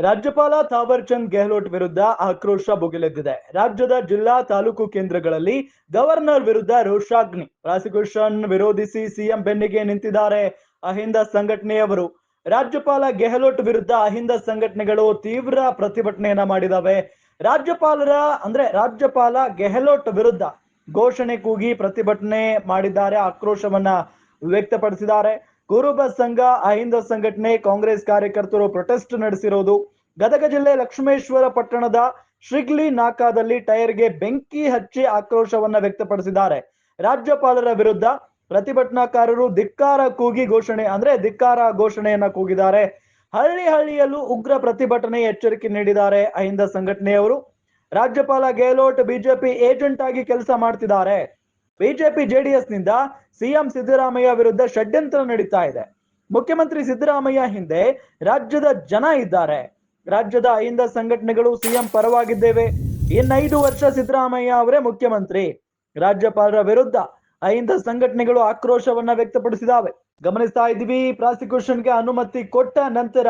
ರಾಜ್ಯಪಾಲ ಥಾವರ್ ಚಂದ್ ಗೆಹ್ಲೋಟ್ ವಿರುದ್ಧ ಆಕ್ರೋಶ ಭುಗಿಲೆದ್ದಿದೆ. ರಾಜ್ಯದ ಜಿಲ್ಲಾ ತಾಲೂಕು ಕೇಂದ್ರಗಳಲ್ಲಿ ಗವರ್ನರ್ ವಿರುದ್ಧ ರೋಷಾಗ್ನಿ. ಪ್ರಾಸಿಕ್ಯೂಷನ್ ವಿರೋಧಿಸಿ ಸಿಎಂ ಬೆನ್ನಿಗೆ ನಿಂತಿದ್ದಾರೆ ಅಹಿಂದ ಸಂಘಟನೆಯವರು. ರಾಜ್ಯಪಾಲ ಗೆಹ್ಲೋಟ್ ವಿರುದ್ಧ ಅಹಿಂದ ಸಂಘಟನೆಗಳು ತೀವ್ರ ಪ್ರತಿಭಟನೆಯನ್ನ ಮಾಡಿದಾವೆ. ರಾಜ್ಯಪಾಲ ಗೆಹ್ಲೋಟ್ ವಿರುದ್ಧ ಘೋಷಣೆ ಕೂಗಿ ಪ್ರತಿಭಟನೆ ಮಾಡಿದ್ದಾರೆ, ಆಕ್ರೋಶವನ್ನ ವ್ಯಕ್ತಪಡಿಸಿದ್ದಾರೆ. ಕುರುಬ ಸಂಘ, ಅಹಿಂದ ಸಂಘಟನೆ, ಕಾಂಗ್ರೆಸ್ ಕಾರ್ಯಕರ್ತರು ಪ್ರೊಟೆಸ್ಟ್ ನಡೆಸಿರೋದು. ಗದಗ ಜಿಲ್ಲೆ ಲಕ್ಷ್ಮೇಶ್ವರ ಪಟ್ಟಣದ ಶ್ರಿಗ್ಲಿ ನಾಕಾದಲ್ಲಿ ಟೈರ್ಗೆ ಬೆಂಕಿ ಹಚ್ಚಿ ಆಕ್ರೋಶವನ್ನ ವ್ಯಕ್ತಪಡಿಸಿದ್ದಾರೆ. ರಾಜ್ಯಪಾಲರ ವಿರುದ್ಧ ಪ್ರತಿಭಟನಾಕಾರರು ಧಿಕ್ಕಾರ ಘೋಷಣೆಯನ್ನ ಕೂಗಿದ್ದಾರೆ. ಹಳ್ಳಿಯಲ್ಲೂ ಉಗ್ರ ಪ್ರತಿಭಟನೆ ಎಚ್ಚರಿಕೆ ನೀಡಿದ್ದಾರೆ ಅಹಿಂದ ಸಂಘಟನೆಯವರು. ರಾಜ್ಯಪಾಲ ಗೆಹ್ಲೋಟ್ ಬಿಜೆಪಿ ಏಜೆಂಟ್ ಆಗಿ ಕೆಲಸ ಮಾಡ್ತಿದ್ದಾರೆ. ಬಿಜೆಪಿ ಜೆಡಿಎಸ್ ನಿಂದ ಸಿಎಂ ಸಿದ್ದರಾಮಯ್ಯ ವಿರುದ್ಧ ಷಡ್ಯಂತ್ರ ನಡೀತಾ ಇದೆ. ಮುಖ್ಯಮಂತ್ರಿ ಸಿದ್ದರಾಮಯ್ಯ ಹಿಂದೆ ರಾಜ್ಯದ ಜನ ಇದ್ದಾರೆ. ರಾಜ್ಯದ ಅಹಿಂದ ಸಂಘಟನೆಗಳು ಸಿಎಂ ಪರವಾಗಿದ್ದೇವೆ, ಇನ್ನು 5 ವರ್ಷ ಸಿದ್ದರಾಮಯ್ಯ ಅವರೇ ಮುಖ್ಯಮಂತ್ರಿ. ರಾಜ್ಯಪಾಲರ ವಿರುದ್ಧ ಅಹಿಂದ ಸಂಘಟನೆಗಳು ಆಕ್ರೋಶವನ್ನ ವ್ಯಕ್ತಪಡಿಸಿದಾವೆ. ಗಮನಿಸ್ತಾ ಇದ್ದೀವಿ, ಪ್ರಾಸಿಕ್ಯೂಷನ್ಗೆ ಅನುಮತಿ ಕೊಟ್ಟ ನಂತರ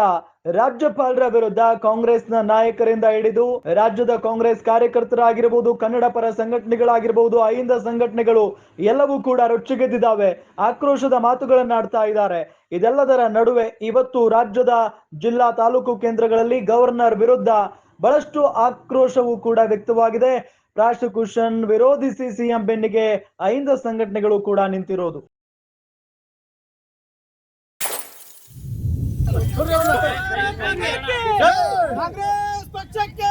ರಾಜ್ಯಪಾಲರ ವಿರುದ್ಧ ಕಾಂಗ್ರೆಸ್ನ ನಾಯಕರಿಂದ ಹಿಡಿದು ರಾಜ್ಯದ ಕಾಂಗ್ರೆಸ್ ಕಾರ್ಯಕರ್ತರಾಗಿರಬಹುದು, ಕನ್ನಡ ಪರ ಸಂಘಟನೆಗಳಾಗಿರಬಹುದು, ಅಹಿಂದ ಸಂಘಟನೆಗಳು ಎಲ್ಲವೂ ಕೂಡ ರೊಚ್ಚಿಗೆದ್ದಿದ್ದಾವೆ, ಆಕ್ರೋಶದ ಮಾತುಗಳನ್ನಾಡ್ತಾ ಇದ್ದಾರೆ. ಇದೆಲ್ಲದರ ನಡುವೆ ಇವತ್ತು ರಾಜ್ಯದ ಜಿಲ್ಲಾ ತಾಲೂಕು ಕೇಂದ್ರಗಳಲ್ಲಿ ಗವರ್ನರ್ ವಿರುದ್ಧ ಬಹಳಷ್ಟು ಆಕ್ರೋಶವೂ ಕೂಡ ವ್ಯಕ್ತವಾಗಿದೆ. ಪ್ರಾಸಿಕ್ಯೂಷನ್ ವಿರೋಧಿಸಿ ಸಿಎಂ ಬೆನ್ನಿಗೆ ಅಹಿಂದ ಸಂಘಟನೆಗಳು ಕೂಡ ನಿಂತಿರೋದು. ಕಾಂಗ್ರೆಸ್ ಪಕ್ಷಕ್ಕೆ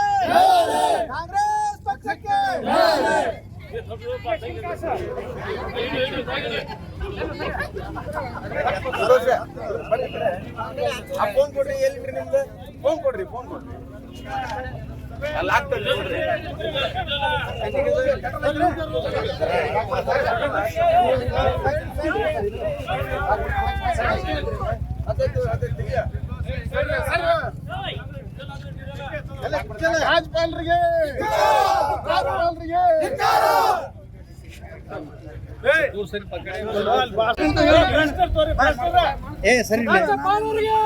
ಫೋನ್ ಕೊಡ್ರಿ, ಎಲ್ಲಿರಿ ನಿಮ್ದು ಫೋನ್ ಕೊಡ್ರಿ, ಫೋನ್ ಕೊಡ್ರಿ. ರಾಜ್ಯಪಾಲರಿಗೆ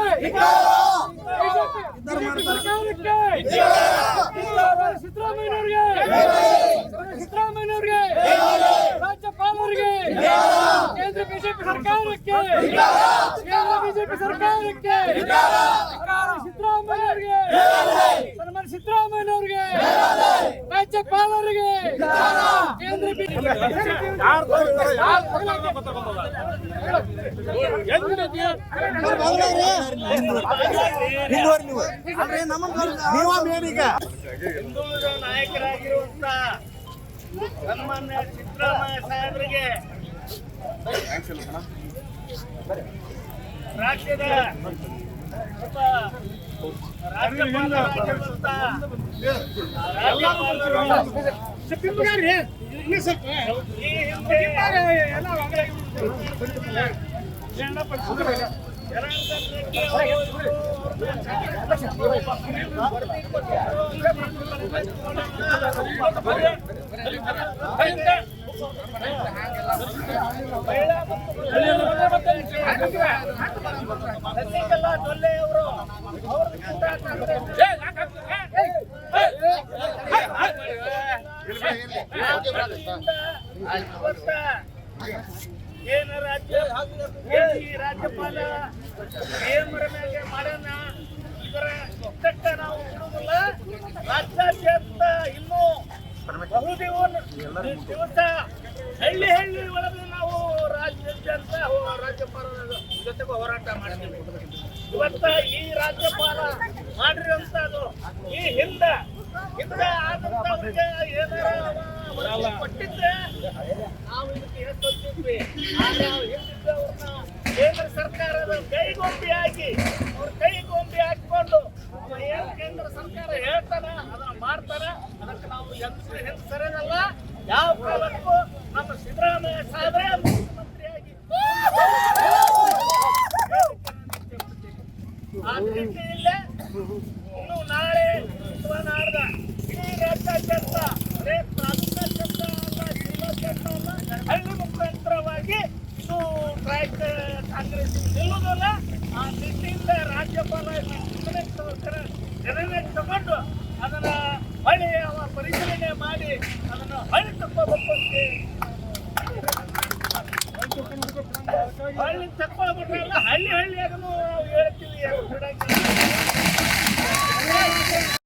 ಸಿದ್ದರಾಮಯ್ಯನವರಿಗೆ, ರಾಜ್ಯಪಾಲರಿಗೆ, ಕೇಂದ್ರ ಬಿಜೆಪಿ ಸರ್ಕಾರಕ್ಕೆ, ಸಿದ್ದರಾಮಯ್ಯನವರಿಗೆ, ಸಿದ್ದರಾಮಯ್ಯನವರಿಗೆ, ರಾಜ್ಯಪಾಲರಿಗೆ, ಕೇಂದ್ರ ಹಿಂದುಳಿದ ನಾಯಕರಾಗಿರುವಂತ ಸನ್ಮಾನ್ಯ ಸಿದ್ದರಾಮಯ್ಯ ಸಾಹೇಬರಿಗೆ ರಾಜ್ಯದ ರಾಜ್ಯಪಾಲರಾಗಿರುವಂತ ಏನು ರಾಜ್ಯಪಾಲ ನೇಮರ ಮೇಲೆ ಮಾಡೋಣ, ಇದರ ಇಷ್ಟಕ್ಕ ನಾವು ಬಿಡುವುದಿಲ್ಲ. ರಾಜ್ಯಾದ್ಯಂತ ಇನ್ನೂ ದಿವಸ ಹಳ್ಳಿ ಒಳಗೆ ನಾವು ರಾಜ್ಯಾದ್ಯಂತ ರಾಜ್ಯಪಾಲರ ಜೊತೆಗೆ ಹೋರಾಟ ಮಾಡ್ತೀವಿ. ಇವತ್ತ ಈ ರಾಜ್ಯಪಾಲ ಮಾಡಿರುವಂತದ್ದು ಈ ಹಿಂದೆ ಆದಂತವ್ರಿಗೆ ಏನಾರ ಕೊಟ್ಟಿದ್ರೆ ನಾವು ಇದಕ್ಕೆ ಹೇಳ್ತಿದ್ವಿ. ಆದ್ರೆ ನಾವು ಹಿಂದಿದ್ದವ್ರನ್ನ ಕೇಂದ್ರ ಸರ್ಕಾರದ ಕೈಗೊಂಬೆ ಹಾಕಿಕೊಂಡು ಏನ್ ಕೇಂದ್ರ ಸರ್ಕಾರ ಹೇಳ್ತಾನ ಅದನ್ನ ಮಾಡ್ತಾರ. ಅದಕ್ಕೆ ನಾವು ಹಿಂದೆ ಸರಿಯಲ್ಲ. ಯಾವ ಕಾಲಕ್ಕೂ ನಮ್ಮ ಸಿದ್ದರಾಮಯ್ಯ ಸಾಹೇಬ್ರೆ ಮುಖ್ಯಮಂತ್ರಿಯಾಗಿ ಆ ರೀತಿಯಲ್ಲೇ ಇನ್ನು ನಾಳೆ ಅಥವಾ ನಾಡ್ದ ಇಡೀ ರಾಜ್ಯಾದ್ಯಂತ ಹಳ್ಳಿ ಮುಖಾಂತರವಾಗಿ ಇದು ಕಾಂಗ್ರೆಸ್ ನಿಲ್ಲುವುದಲ್ಲ. ಆ ನಿಟ್ಟಿಯಿಂದ ರಾಜ್ಯಪಾಲ ಹಳ್ಳಿ ತಕ್ಕೊಳ್ಬಿಟ್ರಲ್ಲ ಹಳ್ಳಿಯಾಗನು ಹೇಳ್ತೀವಿ